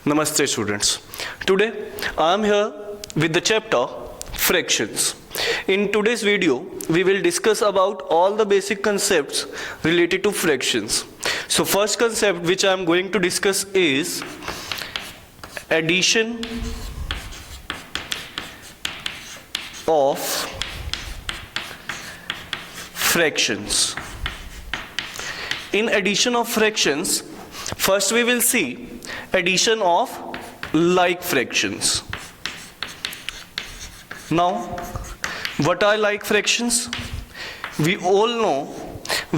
Namaste students. Today I am here with the chapter fractions. In today's video we will discuss about all the basic concepts related to fractions. So first concept which I am going to discuss is addition of fractions. In addition of fractions, first we will see addition of like fractions. Now, what are like fractions? We all know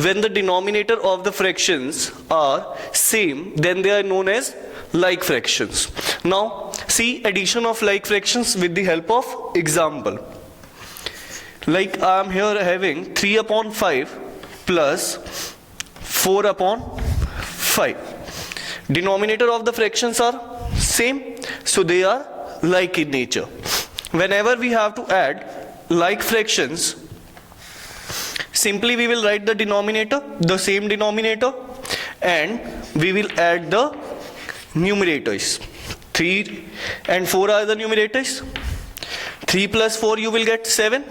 when the denominator of the fractions are same, then they are known as like fractions. Now, see addition of like fractions with the help of example. Like I am here having 3 upon 5 plus 4 upon 5. Denominator of the fractions are same, so they are like in nature. Whenever we have to add like fractions, simply we will write the denominator, the same denominator, and we will add the numerators. 3 and 4 are the numerators. 3 plus 4 you will get 7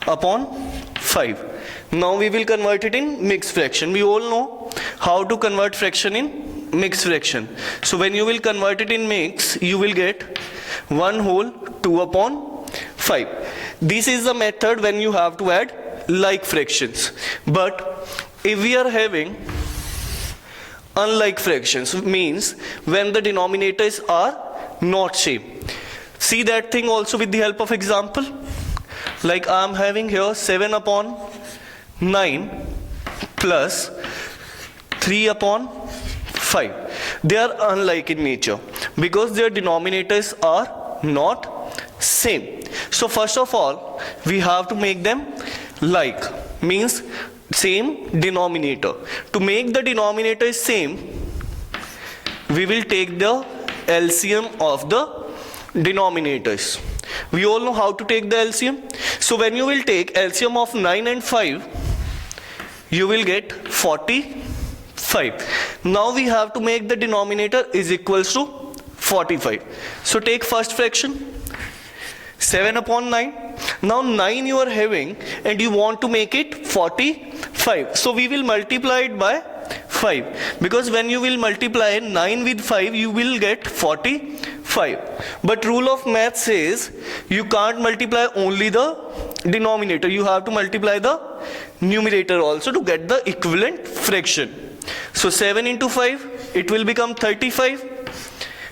upon 5. Now we will convert it in mixed fraction. We all know how to convert fraction in mixed fraction. So when you will convert it in mix, you will get 1 whole 2 upon 5. This is the method when you have to add like fractions. But if we are having unlike fractions, means when the denominators are not same. See that thing also with the help of example. Like I am having here 7 upon 9 plus 3 upon 5. They are unlike in nature because their denominators are not same. So first of all, we have to make them like, means same denominator. To make the denominator same, we will take the LCM of the denominators. We all know how to take the LCM. So when you will take LCM of 9 and 5, you will get 45. Now we have to make the denominator is equals to 45. So take first fraction, 7 upon 9. Now 9 you are having and you want to make it 45. So we will multiply it by 5. Because when you will multiply 9 with 5, you will get 45. But rule of math says you can't multiply only the denominator. You have to multiply the numerator also to get the equivalent fraction. So 7 into 5, it will become 35.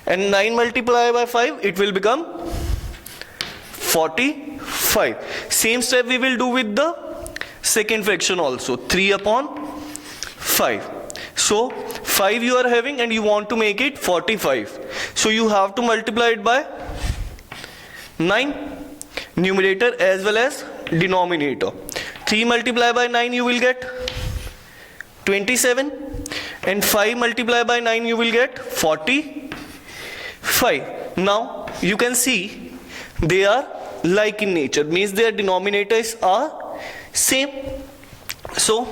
And 9 multiplied by 5, it will become 45. Same step we will do with the second fraction also. 3 upon 5. So 5 you are having and you want to make it 45. So you have to multiply it by 9, numerator as well as denominator. 3 multiplied by 9 you will get 27, and 5 multiplied by 9 you will get 45. Now you can see they are like in nature, means their denominators are same. So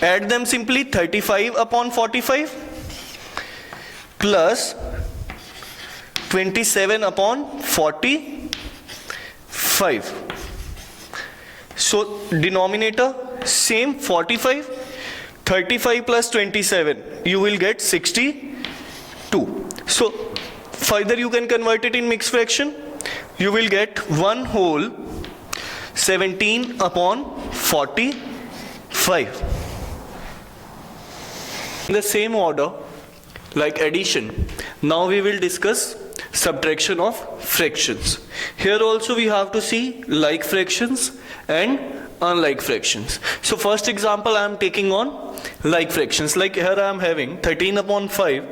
add them simply. 35 upon 45 plus 27 upon 45. So denominator same, 45. 35 plus 27, you will get 62. So further you can convert it in mixed fraction. You will get 1 whole 17 upon 45. In the same order like addition, now we will discuss subtraction of fractions. Here also we have to see like fractions and unlike fractions. So first example I am taking on like fractions. Like here I am having 13 upon 5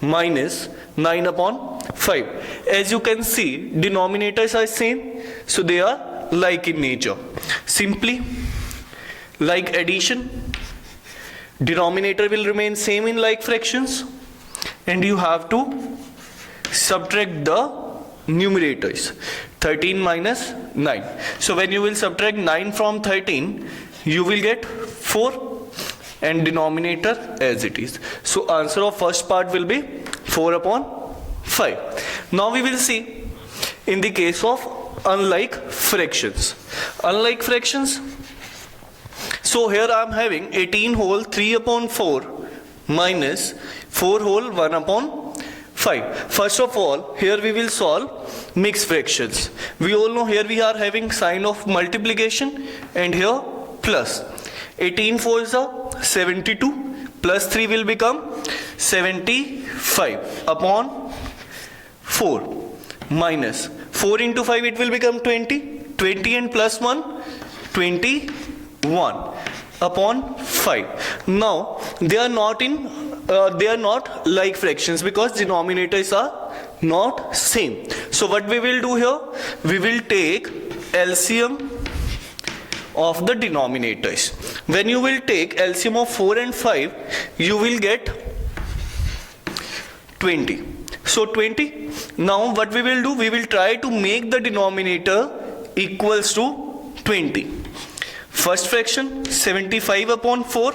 minus 9 upon 5. As you can see, denominators are same, so they are like in nature. Simply like addition, denominator will remain same in like fractions, and you have to subtract the numerators. 13 minus 9. So when you will subtract 9 from 13, you will get 4 and denominator as it is. So answer of first part will be 4 upon 5. Now we will see in the case of unlike fractions. Unlike fractions, so here I am having 18 whole 3 upon 4 minus 4 whole 1 upon 5. First of all, here we will solve mixed fractions. We all know here we are having sign of multiplication and here plus. 18 4s are 72 plus 3 will become 75 upon 4 minus 4 into 5 it will become 20. 20 and plus 1 21 upon 5. Now they are not like fractions because denominators are not same. So what we will do here, we will take LCM of the denominators. When you will take LCM of 4 and 5, you will get 20. So 20. Now what we will do, we will try to make the denominator equals to 20. First fraction 75 upon 4.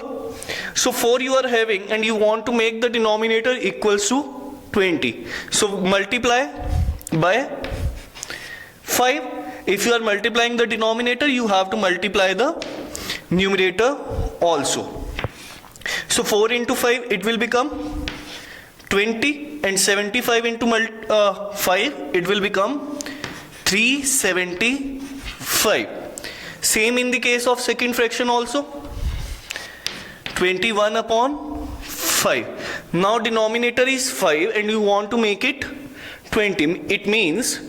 So 4 you are having and you want to make the denominator equals to 20. So multiply by 5. If you are multiplying the denominator, you have to multiply the numerator also. So 4 into 5 it will become 20 and 75 into 5 it will become 375. Same in the case of second fraction also. 21 upon 5. Now denominator is 5 and you want to make it 20. It means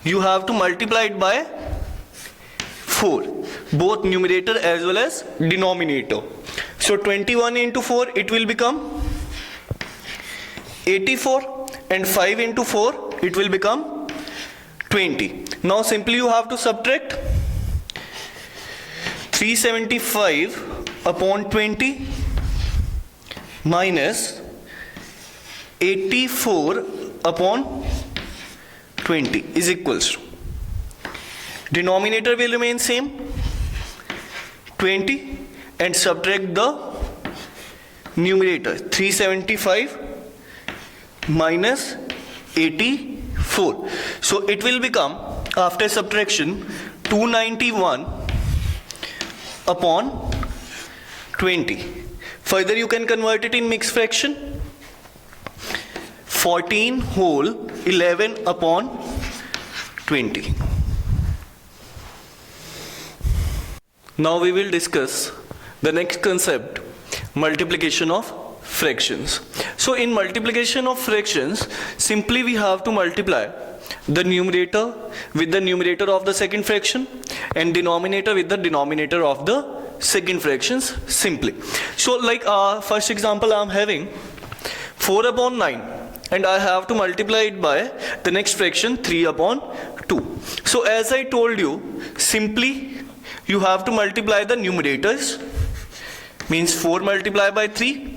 you have to multiply it by 4, both numerator as well as denominator. So 21 into 4 it will become 84 and 5 into 4 it will become 20. Now simply you have to subtract 375 upon 20 minus 84 upon 20 is equals to, denominator will remain same 20 and subtract the numerator 375 minus 84. So it will become after subtraction 291 upon 20. Further you can convert it in mixed fraction. 14 whole 11 upon 20. Now we will discuss the next concept, multiplication of fractions. So in multiplication of fractions, simply we have to multiply the numerator with the numerator of the second fraction and denominator with the denominator of the second fractions simply. So like first example I am having 4 upon 9 and I have to multiply it by the next fraction 3 upon 2. So as I told you, simply you have to multiply the numerators, means 4 multiplied by 3,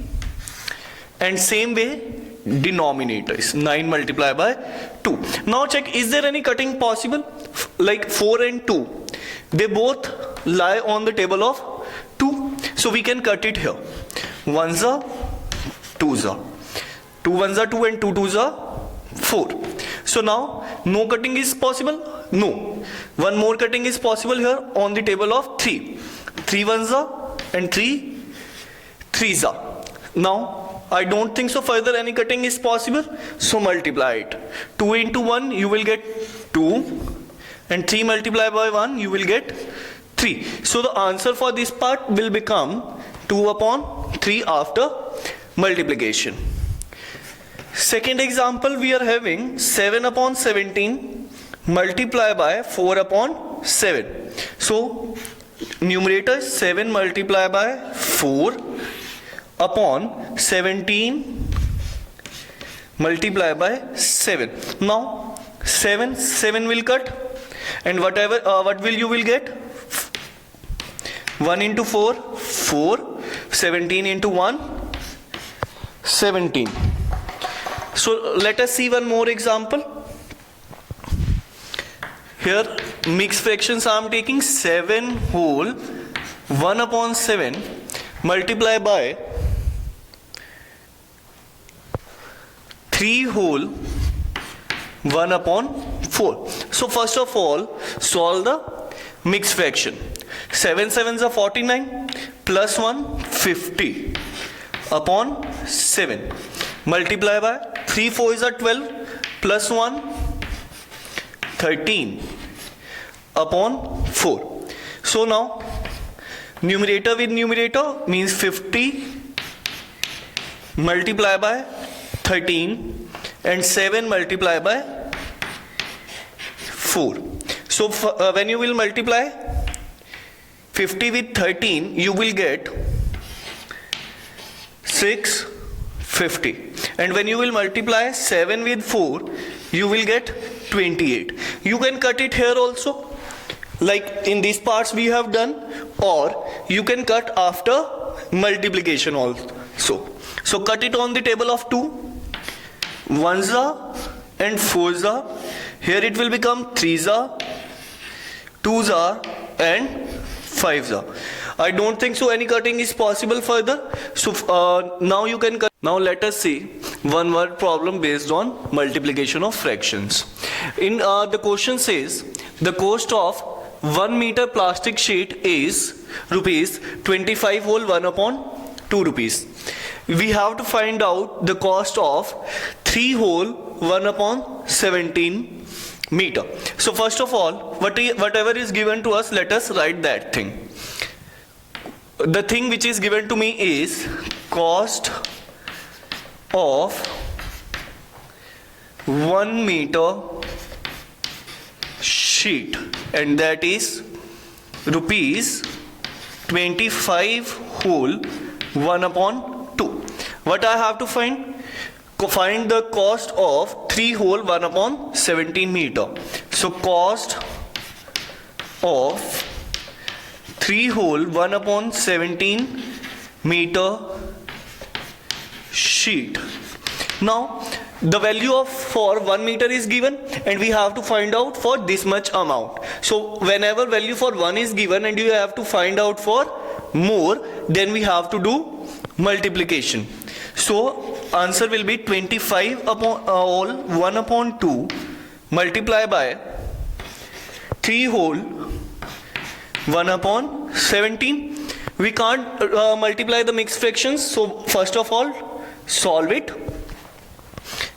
and same way denominators 9 multiplied by 2. Now check, is there any cutting possible? Like 4 and 2, they both lie on the table of 2, so we can cut it here. 1s are 2s are 2 1s are 2 and 2 2s are 4. So now no cutting is possible? No. One more cutting is possible here on the table of 3. 3 1s are and 3 3s are. Now I don't think so further any cutting is possible, so multiply it. 2 into 1 you will get 2 and 3 multiplied by 1 you will get 3. So the answer for this part will become 2 upon 3 after multiplication. Second example we are having 7 upon 17 multiply by 4 upon 7. So numerator 7 multiply by 4 upon 17 multiply by 7. Now 7 will cut and whatever what will you will get 1 into 4 4, 17 into 1 17. So let us see one more example. Here mixed fractions I am taking 7 whole 1 upon 7 multiply by 3 whole 1 upon 4. So first of all, solve the mixed fraction. 7 sevens are 49 plus 1 50 upon 7. Multiply by 3 fours are 12 plus 1 13 upon 4. So now numerator with numerator means 50 multiply by 13 and 7 multiply by 4. So when you will multiply 50 with 13, you will get 650. And when you will multiply 7 with 4, you will get 28. You can cut it here also, like in these parts we have done, or you can cut after multiplication also. So cut it on the table of 2. 1s are and 4s are. Here it will become 3s are, 2s are and 5s are. I don't think so any cutting is possible further. So now you can cut. Now let us see one word problem based on multiplication of fractions. In the question says the cost of 1 meter plastic sheet is rupees 25 whole 1 upon 2 rupees. We have to find out the cost of 3 whole 1 upon 17 meter. So first of all, whatever is given to us, let us write that thing. The thing which is given to me is cost of 1 meter sheet, and that is rupees 25 whole 1 upon 2. What I have to find? Find the cost of 3 whole 1 upon 17 meter. So cost of 3 whole 1 upon 17 meter sheet. Now the value of for 1 meter is given and we have to find out for this much amount. So whenever value for 1 is given and you have to find out for more, then we have to do multiplication. So answer will be 25 upon all 1 upon 2 multiply by 3 whole 1 upon 17. We can't multiply the mixed fractions, so first of all solve it.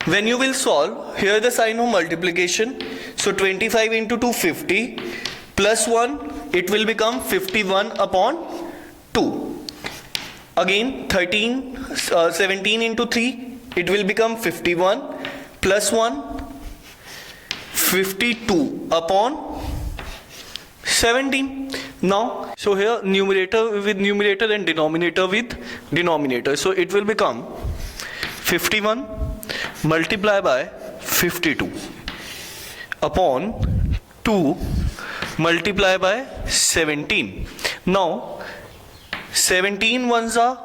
When you will solve, here the sign of multiplication. So 25 into 2 50 plus 1, it will become 51 upon 2. Again 17 into 3, it will become 51 plus 1 52 upon 17. Now so here numerator with numerator and denominator with denominator, so it will become 51 multiply by 52 upon 2 multiply by 17. Now 17 ones are,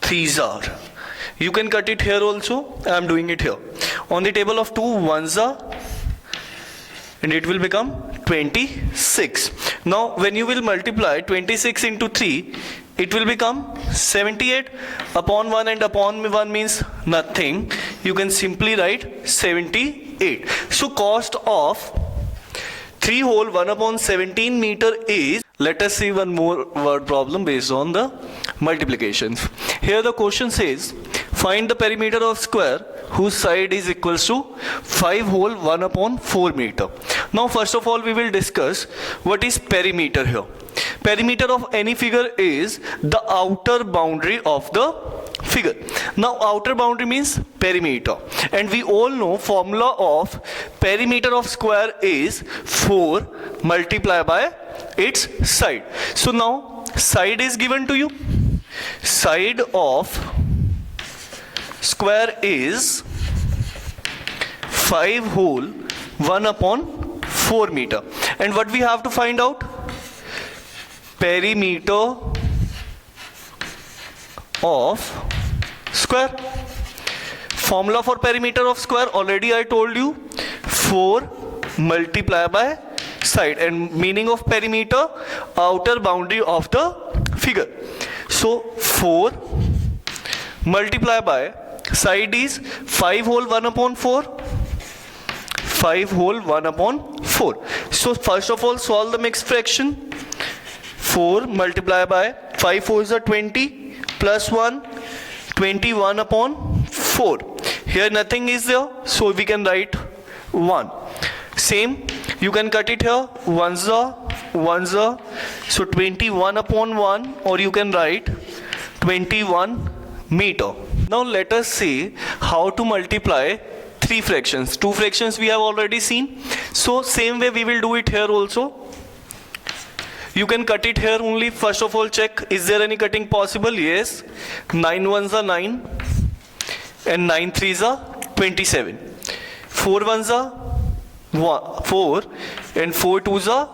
3s are. You can cut it here also. I am doing it here. On the table of 2 ones are, and it will become 26. Now when you will multiply 26 into 3, it will become 78 upon 1, and upon 1 means nothing. You can simply write 78. So cost of 3 whole 1 upon 17 meter is, let us see one more word problem based on the multiplications. Here the question says find the perimeter of square whose side is equals to 5 whole 1 upon 4 meter. Now first of all we will discuss what is perimeter here. Perimeter of any figure is the outer boundary of the figure. Now outer boundary means perimeter, and we all know formula of perimeter of square is 4 multiplied by its side. So now side is given to you. Side of square is 5 whole 1 upon 4 meter. And what we have to find out? Perimeter of square. Formula for perimeter of square already I told you, 4 multiply by side, and meaning of perimeter, outer boundary of the figure. So 4 multiply by side is 5 whole 1 upon 4. 5 whole 1 upon 4. So first of all solve the mixed fraction. 4 multiplied by 5 4s are 20 plus 1, 21 upon 4. Here nothing is there, so we can write 1. Same, you can cut it here, 1s are, so 21 upon 1, or you can write 21 meter. Now let us see how to multiply 3 fractions. 2 fractions we have already seen, so same way we will do it here also. You can cut it here only. First of all check, is there any cutting possible? Yes. 9 1s are 9 and 9 3s are 27. 4 1s are 4 and 4 2s are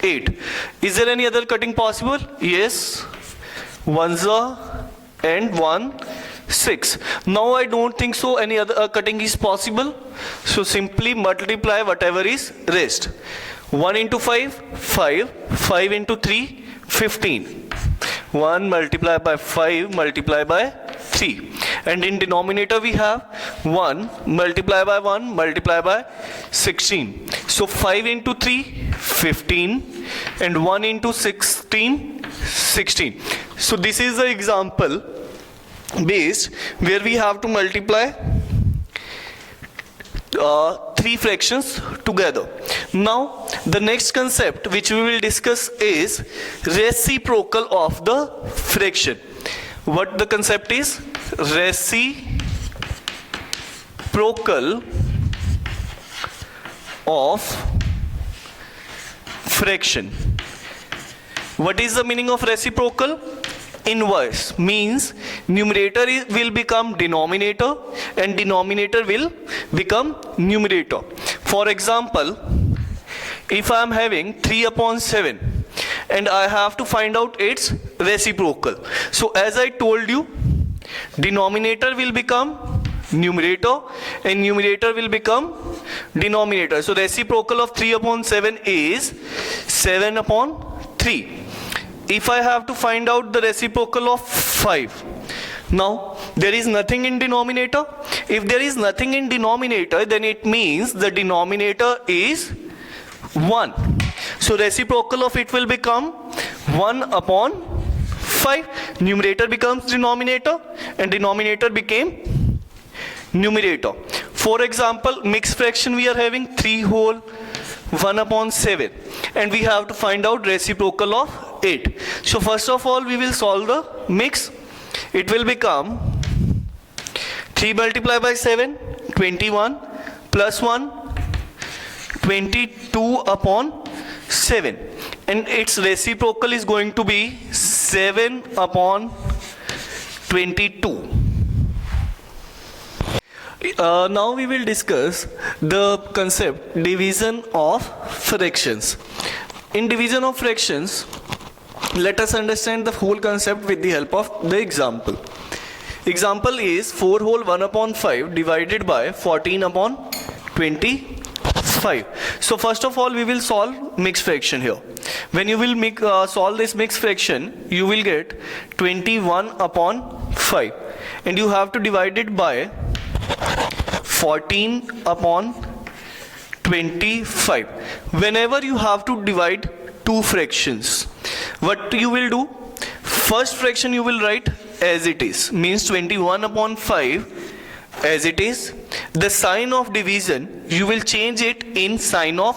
8. Is there any other cutting possible? Yes. 1s are and 1 6. Now I don't think so any other cutting is possible. So simply multiply whatever is rest. 1 into 5, 5. 5 into 3, 15. 1 multiplied by 5 multiplied by 3. And in denominator we have 1 multiplied by 1 multiplied by 16. So 5 into 3, 15. And 1 into 16, 16. So this is the example based where we have to multiply 3 fractions together. Now the next concept which we will discuss is reciprocal of the fraction. What the concept is? Reciprocal of fraction. What is the meaning of reciprocal? Inverse means numerator will become denominator and denominator will become numerator. For example, if I am having 3 upon 7 and I have to find out its reciprocal. So as I told you, denominator will become numerator and numerator will become denominator. So reciprocal of 3 upon 7 is 7 upon 3. If I have to find out the reciprocal of 5, now there is nothing in denominator. If there is nothing in denominator, then it means the denominator is 1. So reciprocal of it will become 1 upon 5. Numerator becomes denominator and denominator became numerator. For example, mixed fraction we are having 3 whole 1 upon 7 and we have to find out reciprocal of 8. So first of all we will solve the mix. It will become 3 multiplied by 7, 21 plus 1, 22 upon 7, and its reciprocal is going to be 7 upon 22. Now we will discuss the concept division of fractions. In division of fractions, let us understand the whole concept with the help of the example. Example is 4 whole 1 upon 5 divided by 14 upon 25. So first of all we will solve mixed fraction here. When you will solve this mixed fraction, you will get 21 upon 5 and you have to divide it by 14 upon 25. Whenever you have to divide two fractions, what you will do? First fraction you will write as it is, means 21 upon 5 as it is. The sign of division you will change it in sign of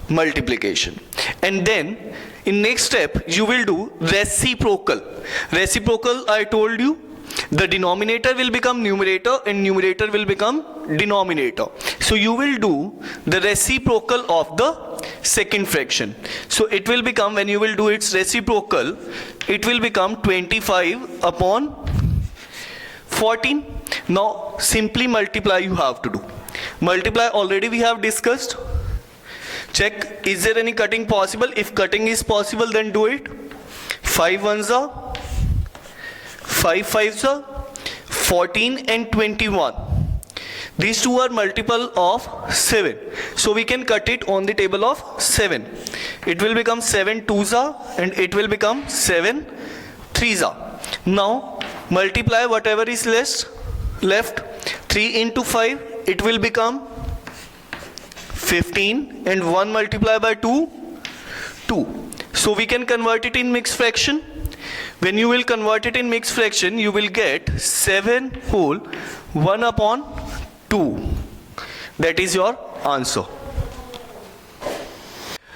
multiplication, and then in next step you will do reciprocal. Reciprocal, I told you, the denominator will become numerator and numerator will become denominator. So you will do the reciprocal of the second fraction. So it will become, when you will do its reciprocal, it will become 25 upon 14. Now simply multiply you have to do. Multiply already we have discussed. Check, is there any cutting possible? If cutting is possible, then do it. 5 ones are 5 5s are 14 and 21. These two are multiple of 7. So we can cut it on the table of 7. It will become 7 2s are and it will become 7 3s are. Now multiply whatever is left. left. 3 into 5, it will become 15, and 1 multiplied by 2, 2. So we can convert it in mixed fraction. When you will convert it in mixed fraction, you will get 7 whole 1 upon 2. That is your answer.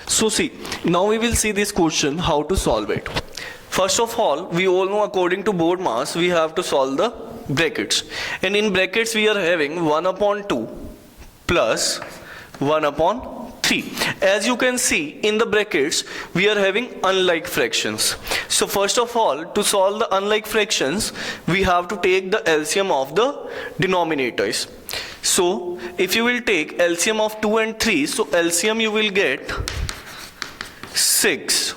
So see, now we will see this question, how to solve it. First of all, we all know according to board mass, we have to solve the brackets. And in brackets, we are having 1 upon 2 plus 1 upon 3. As you can see in the brackets, we are having unlike fractions. So first of all, to solve the unlike fractions, we have to take the LCM of the denominators. So if you will take LCM of 2 and 3, so LCM you will get 6.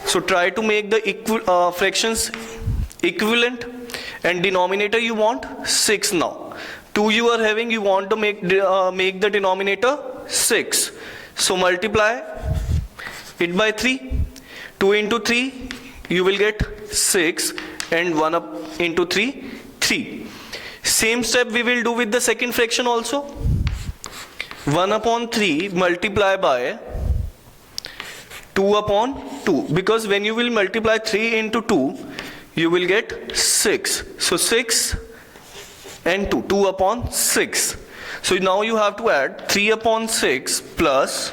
So try to make the fractions equivalent, and denominator you want 6 now. 2 you are having, you want to make the denominator 6. So multiply it by 3. 2 into 3, you will get 6, and 1 up into 3, 3. Same step we will do with the second fraction also. 1 upon 3 multiply by 2 upon 2. Because when you will multiply 3 into 2, you will get 6. So 6 and 2, 2 upon 6. So now you have to add 3 upon 6 plus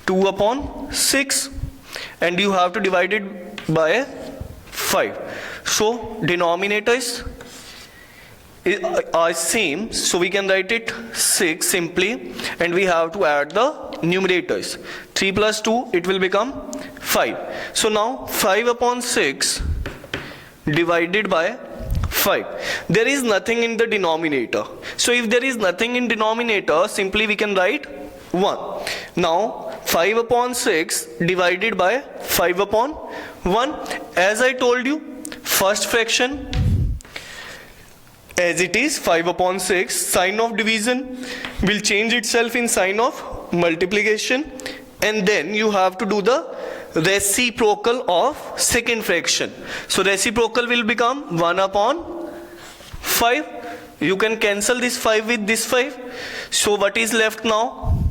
2 upon 6, and you have to divide it by 5. So denominators are same, so we can write it 6 simply, and we have to add the numerators. 3 plus 2, it will become 5. So now 5 upon 6 divided by 5. There is nothing in the denominator. So if there is nothing in denominator, simply we can write 1. Now 5 upon 6 divided by 5 upon 1. As I told you, first fraction as it is 5 upon 6, sign of division will change itself in sign of multiplication, and then you have to do the reciprocal of second fraction. So reciprocal will become 1 upon 5. You can cancel this 5 with this 5. So what is left now?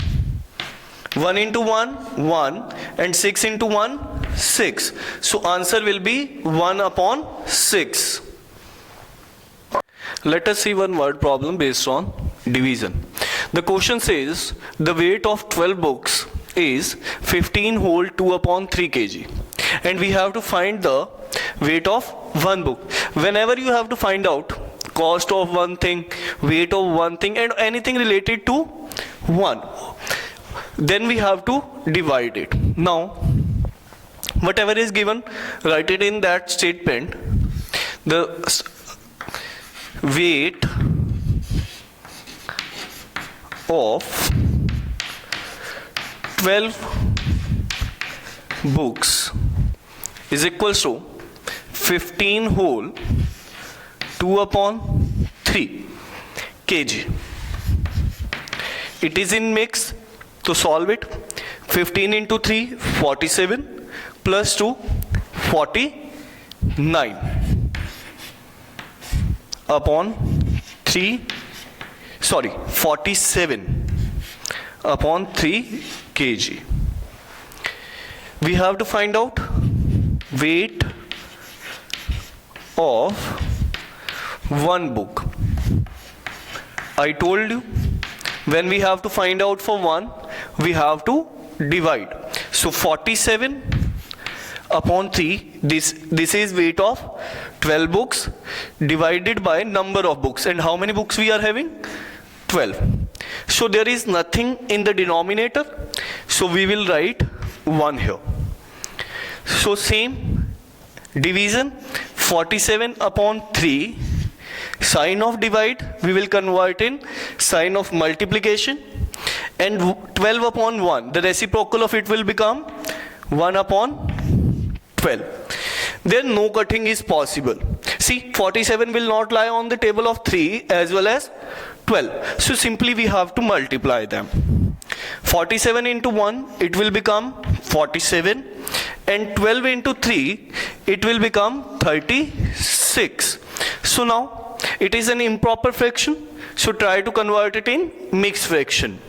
1 into 1, 1, and 6 into 1, 6. So answer will be 1 upon 6. Let us see one word problem based on division. The question says the weight of 12 books is 15 whole 2 upon 3 kg, and we have to find the weight of one book. Whenever you have to find out cost of one thing, weight of one thing, and anything related to one, then we have to divide it. Now whatever is given, write it in that statement. The weight of 12 books is equals to 15 whole 2 upon 3 kg. It is in mix, to solve it. 15 into 3, 47, plus 2, 49 upon 47 upon 3 kg. We have to find out weight of one book. I told you, when we have to find out for one, we have to divide. So 47 upon 3, this is weight of 12 books divided by number of books. And how many books we are having? 12. So there is nothing in the denominator, so we will write 1 here. So same division, 47 upon 3, sign of divide we will convert in sign of multiplication, and 12 upon 1, the reciprocal of it will become 1 upon 12. Then no cutting is possible. See, 47 will not lie on the table of 3 as well as 12. So simply we have to multiply them. 47 into 1, it will become 47, and 12 into 3, it will become 36. So now it is an improper fraction, so try to convert it in mixed fraction.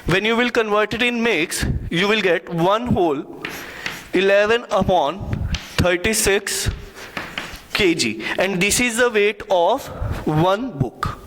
When you will convert it in mix, you will get 1 whole 11 upon 36 kg, and this is the weight of one book.